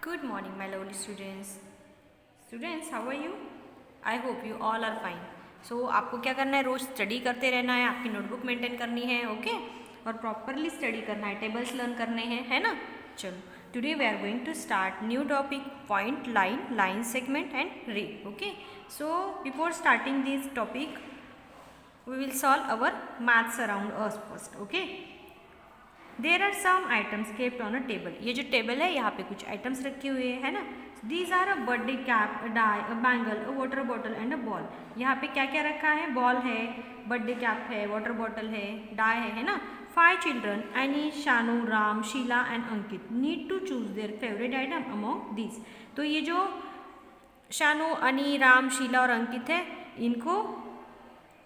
Good morning, my lovely students. Students, how are you? I hope you all are fine. So, आपको क्या करना है, रोज study करते रहना है, आपकी नोटबुक मेंटेन करनी है, ओके? और प्रॉपरली स्टडी करना है, टेबल्स लर्न करने हैं, है ना? चलो, today we are going to start new topic point, line, line segment and ray, okay? So before starting this topic we will solve our maths around us first, okay? There are some items kept on a table. ये जो table है यहाँ पे कुछ items रखे हुए हैं, है ना? These are a birthday cap, a die, a bangle, a water bottle and a ball. यहाँ पे क्या क्या रखा है? बॉल है, बर्थडे कैप है, वाटर बॉटल है, डाई है ना? 5 children, Annie, Shanu, Ram, Sheila and Ankit need to choose their favorite item among these. तो ये जो शानू, अनी, राम, शीला और अंकित है, इनको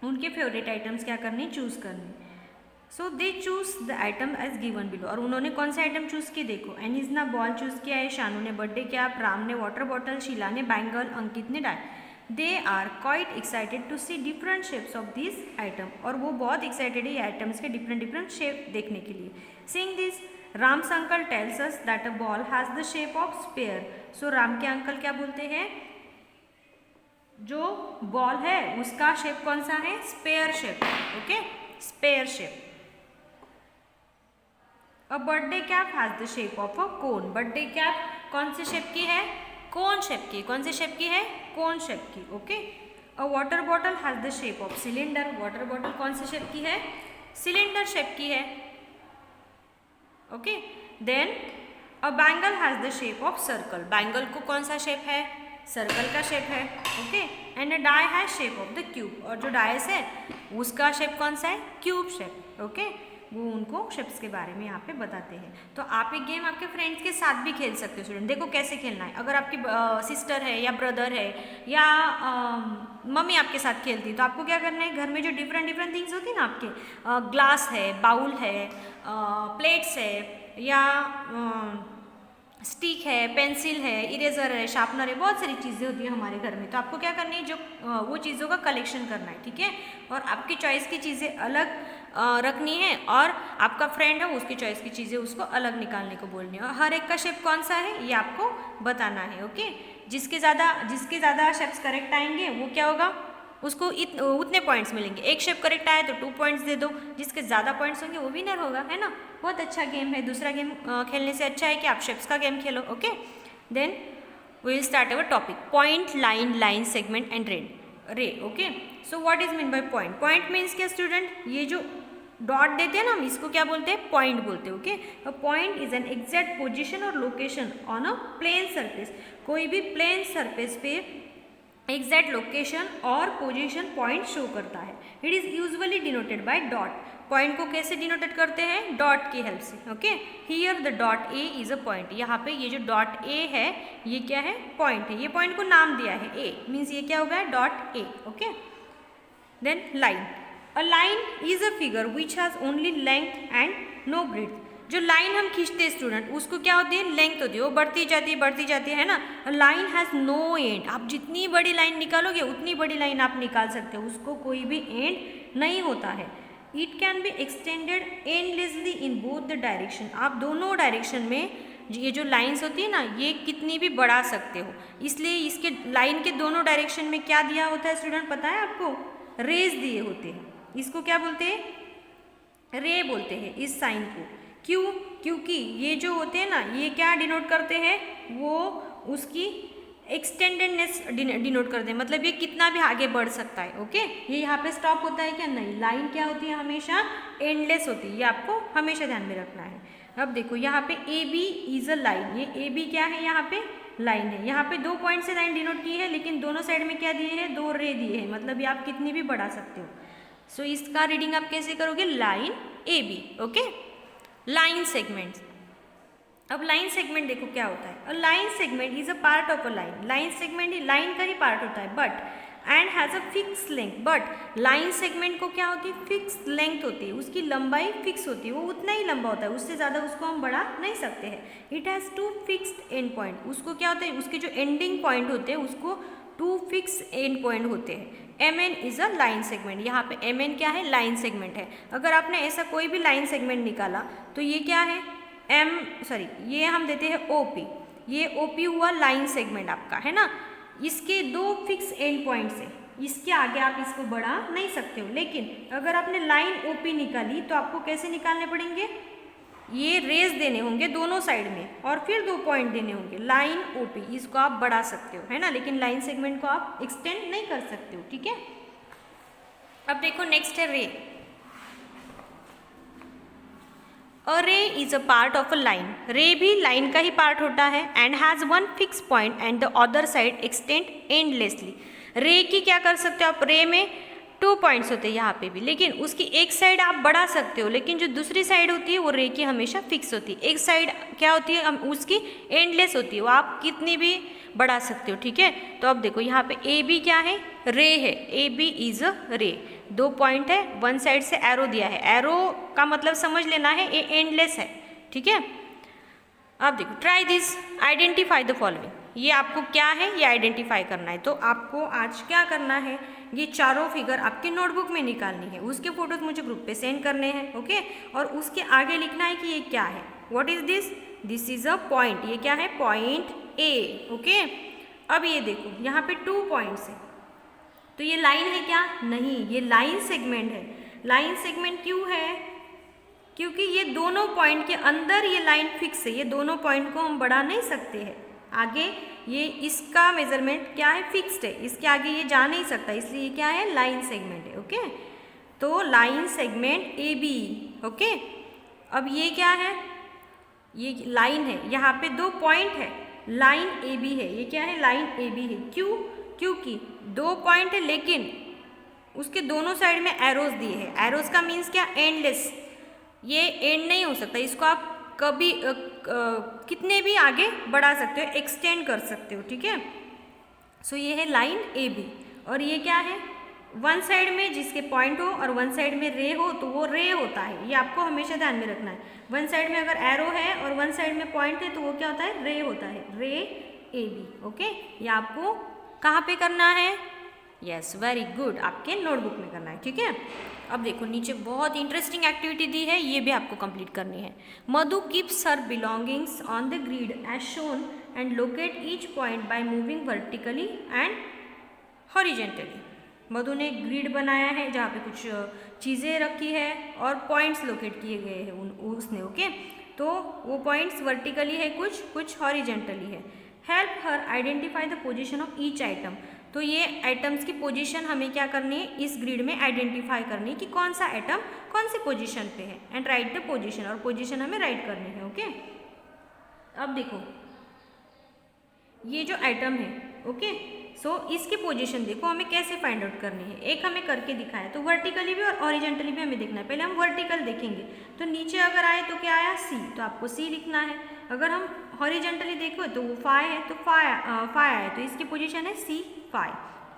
उनके फेवरेट आइटम्स क्या करने, चूज करने. So they choose the item as given below. और उन्होंने कौन से आइटम चूज किए, देखो. एनीज ने बॉल चूज किया है, शानू ने बर्थडे कैप, राम ने वाटर बॉटल, शीला ने बैंगल, अंकित ने die. They are quite excited to see different shapes of this item. और वो बहुत एक्साइटेड है ये आइटम्स के डिफरेंट डिफरेंट शेप देखने के लिए. Seeing this, Ram's uncle tells us that a ball has the shape of sphere. So Ram के अंकल क्या बोलते हैं, जो बॉल है उसका शेप कौन सा है, sphere shape, okay, sphere shape. A birthday cap has the shape of a cone. Birthday cap कौन से शेप की है, कोन शेप की. कौन से शेप की है, कोन शेप की, okay. A water bottle has the shape of cylinder. Water bottle कौन से शेप की है, सिलेंडर शेप की है, okay. Then a bangle has the shape of circle. Bangle को कौन सा शेप है, सर्कल का शेप है, okay. And a die has shape of the cube. और जो डाइस है उसका शेप कौन सा है, क्यूब शेप, ओके. वो उनको शेप्स के बारे में यहाँ पे बताते हैं. तो आप ये गेम आपके फ्रेंड्स के साथ भी खेल सकते हो स्टूडेंट. देखो कैसे खेलना है. अगर आपकी सिस्टर है या ब्रदर है या मम्मी आपके साथ खेलती है, तो आपको क्या करना है, घर में जो डिफरेंट डिफरेंट थिंग्स होती है ना आपके, ग्लास है, बाउल है, प्लेट्स है, या स्टिक है, पेंसिल है, इरेजर है, शार्पनर है, बहुत सारी चीज़ें होती है हमारे घर में. तो आपको क्या करनी है, जो वो चीज़ों का कलेक्शन करना है, ठीक है. और आपकी चॉइस की चीज़ें अलग रखनी है, और आपका फ्रेंड है उसकी चॉइस की चीज़ें उसको अलग निकालने को बोलनी है. और हर एक का शेप कौन सा है ये आपको बताना है, ओके. जिसके ज़्यादा शेप्स करेक्ट आएंगे वो क्या होगा, उसको उतने पॉइंट्स मिलेंगे. एक शेप करेक्ट आया तो 2 पॉइंट्स दे दो. जिसके ज़्यादा पॉइंट्स होंगे वो विनर होगा, है ना. बहुत अच्छा गेम है. दूसरा गेम खेलने से अच्छा है कि आप शेप्स का गेम खेलो, okay. Then we will start our topic point, line, line segment and ray, okay. So what is mean by point. Point means क्या स्टूडेंट, ये जो डॉट देते हैं ना हम इसको क्या बोलते हैं, पॉइंट बोलते हैं, okay. A point is an exact position और location on a plane surface. कोई भी प्लेन सरफेस पे एग्जैक्ट लोकेशन और पोजीशन पॉइंट शो करता है. It is usually denoted by dot. Point को कैसे डिनोटेड करते हैं, डॉट की हेल्प से, okay. Here the dot A is a point. यहाँ पे ये जो डॉट ए है ये क्या है, पॉइंट है. ये पॉइंट को नाम दिया है ए, मीन्स ये क्या हो गया, dot A, okay. Then line. A line is a figure which has only length and no breadth. जो लाइन हम खींचते हैं स्टूडेंट उसको क्या होती है, लेंथ होती है, वो बढ़ती जाती है ना. Line has no end. आप जितनी बड़ी लाइन निकालोगे उतनी बड़ी लाइन आप निकाल सकते हो, उसको कोई भी एंड नहीं होता है. It can be extended endlessly in both the direction. आप दोनों डायरेक्शन में ये जो लाइन्स होती है ना ये कितनी भी बढ़ा सकते हो. इसलिए इसके लाइन के दोनों डायरेक्शन में क्या दिया होता है स्टूडेंट, पता है आपको, रेज दिए होते हैं. इसको क्या बोलते हैं, रे बोलते हैं इस साइन को. क्यों, क्योंकि ये जो होते हैं ना ये क्या डिनोट करते हैं, वो उसकी एक्सटेंडेडनेस डिनोट करते हैं. मतलब ये कितना भी आगे बढ़ सकता है, ओके. ये यहाँ पे स्टॉप होता है क्या, नहीं. लाइन क्या होती है, हमेशा एंडलेस होती है. ये आपको हमेशा ध्यान में रखना है. अब देखो यहाँ पे A B is a line. ये ए बी क्या है, यहाँ पे लाइन है. यहाँ पे 2 पॉइंट से लाइन डिनोट की है, लेकिन दोनों साइड में क्या दिए हैं, 2 रे दिए हैं. मतलब ये आप कितनी भी बढ़ा सकते हो. सो इसका रीडिंग आप कैसे करोगे, line A B, okay. Line segment. अब लाइन सेगमेंट देखो क्या होता है. A line segment is a part of a line. Line segment line का ही पार्ट होता है, but and has a fix length. But line segment को क्या होती है, फिक्स लेंथ होती है, उसकी लंबाई फिक्स होती है, वो उतना ही लंबा होता है, उससे ज़्यादा उसको हम बढ़ा नहीं सकते हैं. It has 2 fixed and point. उसको क्या होता है, उसके जो एंडिंग पॉइंट होते हैं उसको 2 फिक्स एंड पॉइंट होते हैं. M N is a line segment. यहाँ पे एम एन क्या है, लाइन सेगमेंट है. अगर आपने ऐसा कोई भी लाइन सेगमेंट निकाला तो ये क्या है, ये हम देते हैं ओ पी. ये OP हुआ लाइन सेगमेंट आपका, है ना। इसके 2 फिक्स एंड पॉइंट्स है, इसके आगे आप इसको बढ़ा नहीं सकते हो। लेकिन अगर आपने लाइन OP निकाली तो आपको कैसे निकालने पड़ेंगे, ये रेज देने होंगे दोनों साइड में और फिर 2 पॉइंट देने होंगे। लाइन OP इसको आप बढ़ा सकते हो, है ना, लेकिन लाइन सेगमेंट को आप एक्सटेंड नहीं कर सकते हो, ठीक है। अब देखो नेक्स्ट है रे। अ रे is a part of a line, रे भी लाइन का ही पार्ट होता है। And has 1 fix point and the other side extend endlessly. रे की क्या कर सकते हो आप, रे में 2 पॉइंट्स होते हैं यहाँ पे भी, लेकिन उसकी एक साइड आप बढ़ा सकते हो, लेकिन जो दूसरी साइड होती है वो रे की हमेशा फिक्स होती है। एक साइड क्या होती है, उसकी एंडलेस होती है, वो आप कितनी भी बढ़ा सकते हो, ठीक है। तो अब देखो यहाँ पे ए बी क्या है, रे है, ए बी इज अ रे। 2 पॉइंट है, 1 साइड से एरो दिया है, एरो का मतलब समझ लेना है ये एंडलेस है, ठीक है। अब देखो try this, identify the following, ये आपको क्या है ये आइडेंटिफाई करना है। तो आपको आज क्या करना है, ये चारों फिगर आपके नोटबुक में निकालनी है, उसके फोटोज मुझे ग्रुप पे सेंड करने हैं, ओके। और उसके आगे लिखना है कि ये क्या है, what is this, this is a point, ये क्या है, पॉइंट ए, ओके। अब ये देखो यहाँ पे 2 पॉइंट्स है, तो ये लाइन है क्या, नहीं, ये लाइन सेगमेंट है। लाइन सेगमेंट क्यों है, क्योंकि ये दोनों पॉइंट के अंदर ये लाइन फिक्स है, ये दोनों पॉइंट को हम बढ़ा नहीं सकते हैं आगे, ये इसका मेजरमेंट क्या है, फिक्स्ड है, इसके आगे ये जा नहीं सकता, इसलिए ये क्या है, लाइन सेगमेंट है, ओके। तो line segment A B, okay. अब ये क्या है, ये लाइन है, यहाँ पे 2 पॉइंट है, लाइन ए बी है, ये क्या है, लाइन ए बी है। क्यों, क्योंकि 2 पॉइंट है लेकिन उसके दोनों साइड में एरोज दिए हैं। एरोज का मीन्स क्या, एंडलेस, ये एंड नहीं हो सकता, इसको आप कभी कितने भी आगे बढ़ा सकते हो, एक्सटेंड कर सकते हो, ठीक है। सो ये है लाइन ए बी, और ये क्या है, 1 साइड में जिसके पॉइंट हो और 1 साइड में रे हो तो वो रे होता है, ये आपको हमेशा ध्यान में रखना है। 1 साइड में अगर एरो है और 1 साइड में पॉइंट है तो वो क्या होता है, रे होता है, रे ए बी, ओके। ये आपको कहाँ पे करना है, यस वेरी गुड, आपके नोटबुक में करना है, ठीक है। अब देखो नीचे बहुत इंटरेस्टिंग एक्टिविटी दी है, ये भी आपको कंप्लीट करनी है। Madhu keeps her belongings on the grid as shown and locate each point by moving vertically and horizontally. Madhu ने ग्रिड बनाया है जहाँ पे कुछ चीज़ें रखी है और पॉइंट्स लोकेट किए गए हैं उसने, ओके। तो वो पॉइंट्स वर्टिकली है, कुछ हॉरिजेंटली है। Help her identify the position of each item, तो ये आइटम्स की पोजीशन हमें क्या करनी है, इस ग्रिड में आइडेंटिफाई करनी है कि कौन सा आइटम कौन सी पोजीशन पे है, एंड राइट द पोजीशन, और पोजीशन हमें राइट करनी है, ओके। अब देखो ये जो आइटम है, ओके, सो इसकी पोजीशन देखो हमें कैसे फाइंड आउट करनी है। एक हमें करके दिखाया, तो वर्टिकली भी और हॉरिजॉन्टली भी हमें देखना है। पहले हम वर्टिकल देखेंगे, तो नीचे अगर आए तो क्या आया, सी, तो आपको सी लिखना है। अगर हम हॉरिजॉन्टली देखो तो वो फाई है, तो फाई आए, तो इसकी पोजीशन है सी फाई।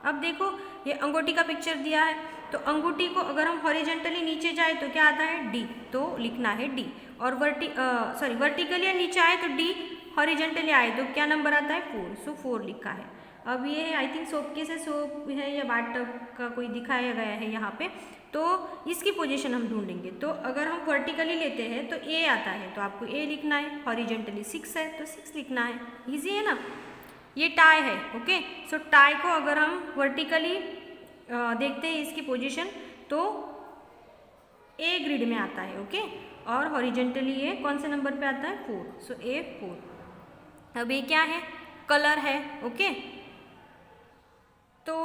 अब देखो ये अंगूठी का पिक्चर दिया है, तो अंगूठी को अगर हम हॉरिजॉन्टली नीचे जाए तो क्या आता है, डी, तो लिखना है डी। और वर्टिकली नीचे आए तो डी, हॉरिजॉन्टली आए तो क्या नंबर आता है, 4, सो 4 लिखा है। अब ये आई थिंक सोप केस है, सोप है या बाथटब का कोई दिखाया गया है यहाँ पे, तो इसकी पोजीशन हम ढूंढेंगे। तो अगर हम वर्टिकली लेते हैं तो ए आता है, तो आपको ए लिखना है। हॉरिजॉन्टली 6 है तो 6 लिखना है, इजी है ना। ये टाई है, ओके। सो टाई को अगर हम वर्टिकली देखते हैं इसकी पोजीशन तो ए ग्रिड में आता है, ओके। और हॉरिजॉन्टली ये कौन से नंबर पे आता है, 4, सो ए 4। अब ये क्या है, कलर है, ओके। तो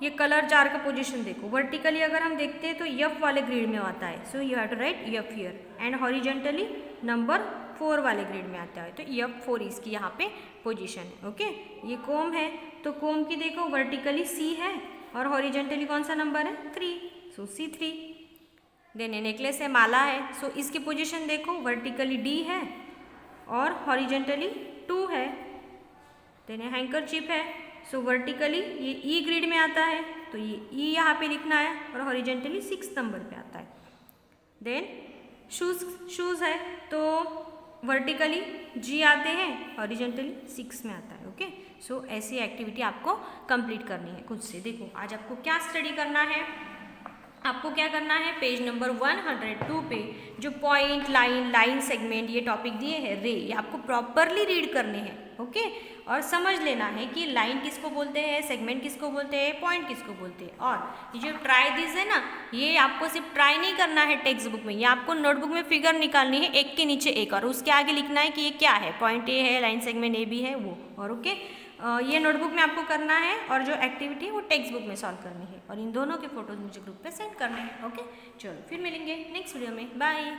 ये कलर जार का पोजीशन देखो, वर्टिकली अगर हम देखते हैं तो यफ वाले ग्रिड में आता है, so you have to write F here, and horizontally number 4 वाले ग्रिड में आता है, तो यफ 4 इसकी यहाँ पे पोजीशन है, ओके। ये कोम है, तो कोम की देखो वर्टिकली सी है और हॉरिजॉन्टली कौन सा नंबर है, 3, सो C3। देन ये नेकलेस है, माला है, सो इसकी पोजीशन देखो वर्टिकली डी है और हॉरिजॉन्टली 2 है। देन ये हैंकरचीफ है, सो वर्टिकली ये ई ग्रिड में आता है, तो ये ई यहाँ पे लिखना है और हॉरिजॉन्टली 6 नंबर पे आता है। देन शूज़ है, तो वर्टिकली जी आते हैं, हॉरिजॉन्टली 6 में आता है, ओके। सो ऐसी एक्टिविटी आपको कंप्लीट करनी है खुद से। देखो आज आपको क्या स्टडी करना है, आपको क्या करना है, पेज नंबर 102 पे जो पॉइंट, लाइन सेगमेंट ये टॉपिक दिए हैं रे, ये आपको प्रॉपरली रीड करने हैं, ओके। और समझ लेना है कि लाइन किसको बोलते हैं, सेगमेंट किसको बोलते हैं, पॉइंट किसको बोलते हैं। और ये जो ट्राई दिस है ना, ये आपको सिर्फ ट्राई नहीं करना है टेक्स्ट बुक में, ये आपको नोटबुक में फिगर निकालनी है एक के नीचे एक, और उसके आगे लिखना है कि ये क्या है, पॉइंट ए है, लाइन सेगमेंट ए भी है वो, और ओके। ये नोटबुक में आपको करना है, और जो एक्टिविटी है वो टेक्स्ट बुक में सॉल्व करनी है, और इन दोनों के फोटोज मुझे ग्रुप पे सेंड करने हैं, ओके। चलो फिर मिलेंगे नेक्स्ट वीडियो में, बाय।